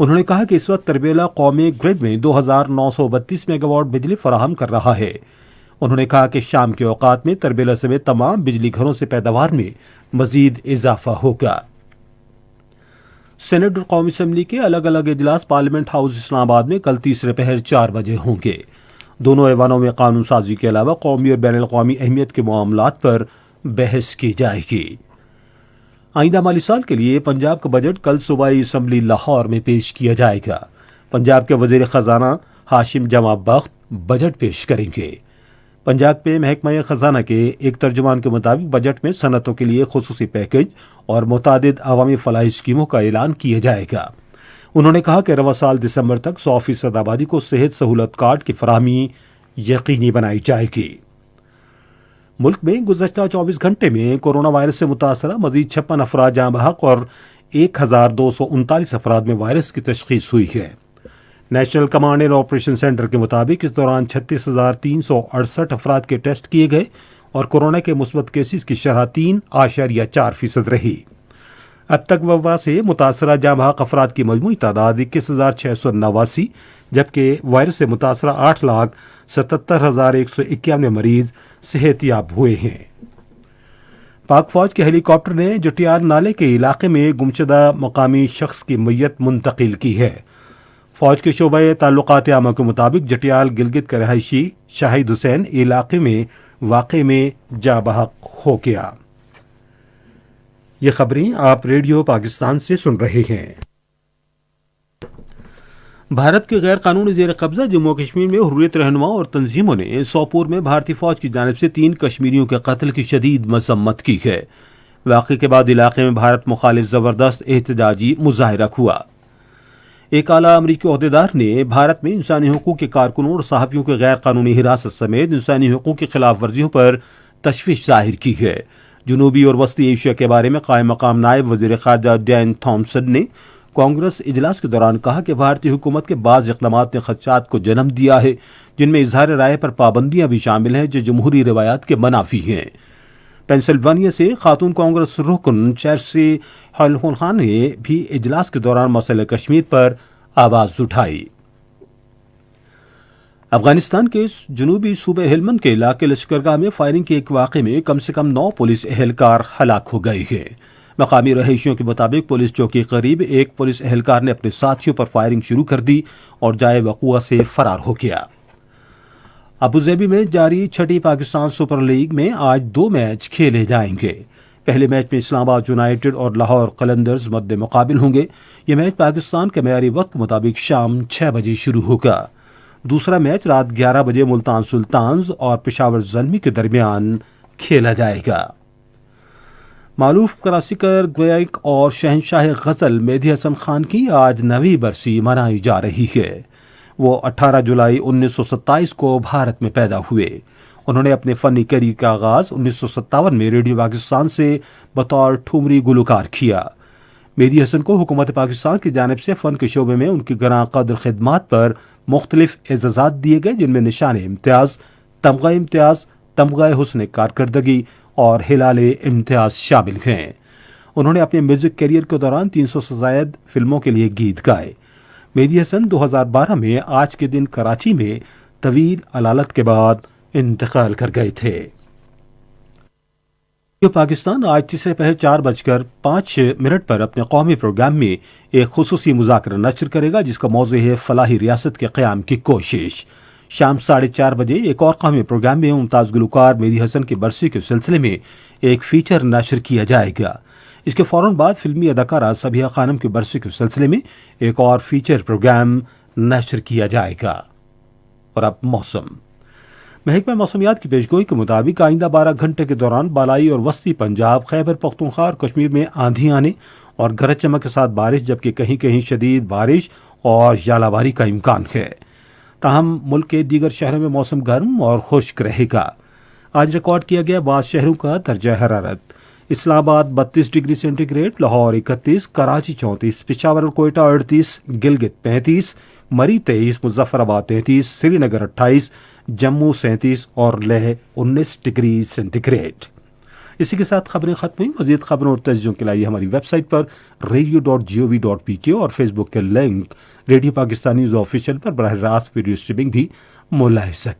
انہوں نے کہا کہ اس وقت تربیلا قومی گرڈ میں 2932 میگا واٹ بجلی فراہم کر رہا ہے۔ انہوں نے کہا کہ شام کے اوقات میں تربیلا سمیت تمام بجلی گھروں سے پیداوار میں مزید اضافہ ہوگا۔ سینٹ اور قومی اسمبلی کے الگ الگ اجلاس پارلیمنٹ ہاؤس اسلام آباد میں کل تیسرے پہر 4 بجے ہوں گے۔ دونوں ایوانوں میں قانون سازی کے علاوہ قومی اور بین الاقوامی اہمیت کے معاملات پر بحث کی جائے گی۔ آئندہ مالی سال کے لیے پنجاب کا بجٹ کل صوبائی اسمبلی لاہور میں پیش کیا جائے گا۔ پنجاب کے وزیر خزانہ ہاشم جمع بخت بجٹ پیش کریں گے۔ پنجاب میں محکمہ خزانہ کے ایک ترجمان کے مطابق بجٹ میں صنعتوں کے لیے خصوصی پیکج اور متعدد عوامی فلاحی اسکیموں کا اعلان کیا جائے گا۔ انہوں نے کہا کہ رواں سال دسمبر تک 100% آبادی کو صحت سہولت کارڈ کی فراہمی یقینی بنائی جائے گی۔ ملک میں گزشتہ 24 گھنٹے میں کورونا وائرس سے متاثرہ مزید 56 افراد جاں بحق اور 1239 افراد میں وائرس کی تشخیص ہوئی ہے۔ National command and operation centre کے مطابق اس دوران 36,368 افراد کے ٹیسٹ کیے گئے اور کورونا کے مثبت کیسز کی شرح 3.4% رہی۔ اب تک وبا سے متاثرہ جاں بحق افراد کی مجموعی تعداد 21,689، جبکہ وائرس سے متاثرہ 8,77,191 مریض صحت یاب ہوئے ہیں۔ پاک فوج کے ہیلی کاپٹر نے جٹیال نالے کے علاقے میں گمشدہ مقامی شخص کی میت منتقل کی ہے۔ فوج کے شعبہ تعلقات عامہ کے مطابق جٹیال گلگت کا رہائشی شاہد حسین علاقے میں واقع میں جاں بحق ہو گیا۔ یہ خبریں آپ ریڈیو پاکستان سے سن رہے ہیں۔ بھارت کے غیر قانونی زیر قبضہ جموں و کشمیر میں حریت رہنما اور تنظیموں نے سوپور میں بھارتی فوج کی جانب سے 3 کشمیریوں کے قتل کی شدید مذمت کی ہے۔ واقعے کے بعد علاقے میں بھارت مخالف زبردست احتجاجی مظاہرہ ہوا۔ ایک اعلیٰ امریکی عہدیدار نے بھارت میں انسانی حقوق کے کارکنوں اور صحافیوں کے غیر قانونی حراست سمیت انسانی حقوق کی خلاف ورزیوں پر تشویش ظاہر کی ہے۔ جنوبی اور وسطی ایشیا کے بارے میں قائم مقام نائب وزیر خارجہ ڈین تھامسن نے کانگریس اجلاس کے دوران کہا کہ بھارتی حکومت کے بعض اقدامات نے خدشات کو جنم دیا ہے، جن میں اظہار رائے پر پابندیاں بھی شامل ہیں جو جمہوری روایات کے منافی ہیں۔ پینسلوانیا سے خاتون کانگریس رکن چیلسی ہولہان نے بھی اجلاس کے دوران مسئلہ کشمیر پر آواز اٹھائی۔ افغانستان کے جنوبی صوبہ ہلمند کے علاقے لشکرگاہ میں فائرنگ کے ایک واقعے میں کم سے کم 9 پولیس اہلکار ہلاک ہو گئے ہیں۔ مقامی رہائشیوں کے مطابق پولیس چوکی قریب ایک پولیس اہلکار نے اپنے ساتھیوں پر فائرنگ شروع کر دی اور جائے وقوع سے فرار ہو گیا۔ ابوظہبی میں جاری 6ٹی پاکستان سپر لیگ میں آج 2 میچ کھیلے جائیں گے۔ پہلے میچ میں اسلام آباد یونائیٹڈ اور لاہور قلندرز مد مقابل ہوں گے۔ یہ میچ پاکستان کے معیاری وقت کے مطابق شام 6 بجے شروع ہوگا۔ دوسرا میچ رات 11 بجے ملتان سلطانز اور پشاور زلمی کے درمیان کھیلا جائے گا۔ معروف کلاسیکر گائک اور شہنشاہ غزل مہدی حسن خان کی آج 9ویں برسی منائی جا رہی ہے۔ وہ 18 جولائی 1927 کو بھارت میں پیدا ہوئے۔ انہوں نے اپنے فنی کیریئر کا آغاز 1957 میں ریڈیو پاکستان سے بطور ٹھمری گلوکار کیا۔ مہدی حسن کو حکومت پاکستان کی جانب سے فن کے شعبے میں ان کی گراں قدر خدمات پر مختلف اعزازات دیے گئے، جن میں نشان امتیاز، تمغہ حسن کارکردگی اور ہلال امتیاز شامل ہیں۔ انہوں نے اپنے میوزک کیریئر کے دوران 300 سے زائد فلموں کے لیے گیت گائے۔ مہدی حسن 2012 میں آج کے دن کراچی میں طویل علالت کے بعد انتقال کر گئے تھے۔ پاکستان آج تیسرے پہر 4:05 پر اپنے قومی پروگرام میں ایک خصوصی مذاکرہ نشر کرے گا، جس کا موضوع ہے فلاحی ریاست کے قیام کی کوشش۔ شام 4:30 بجے ایک اور قومی پروگرام میں ممتاز گلوکار مہدی حسن کی برسی کے سلسلے میں ایک فیچر نشر کیا جائے گا۔ اس کے فوراً بعد فلمی اداکارہ صبیحہ خانم کی برسی کے سلسلے میں ایک اور فیچر پروگرام نشر کیا جائے گا۔ اور اب موسم۔ محکمہ موسمیات کی پیشگوئی کے مطابق آئندہ 12 گھنٹے کے دوران بالائی اور وسطی پنجاب، خیبر پختونخوا اور کشمیر میں آندھی آنے اور گرج چمک کے ساتھ بارش، جبکہ کہیں کہیں شدید بارش اور ژالہ باری کا امکان ہے۔ تاہم ملک کے دیگر شہروں میں موسم گرم اور خشک رہے گا۔ آج ریکارڈ کیا گیا بعض شہروں کا درجہ حرارت: Islamabad 32 degree centigrade, Lahore 31، Karachi 34، Peshawar اور کوئٹہ 38، گلگت 35، مری 23، مظفر آباد 33، سری نگر 28، جموں 37 اور لیہ 19 ڈگری سینٹی گریڈ۔ اسی کے ساتھ خبریں ختم ہوئی. مزید خبروں اور تجزیوں کے لیے ہماری ویب سائٹ پر radio.gov.pk اور فیس بک کے link radio Pakistan news official پر براہ راست ویڈیو اسٹریمنگ بھی ملاحظہ.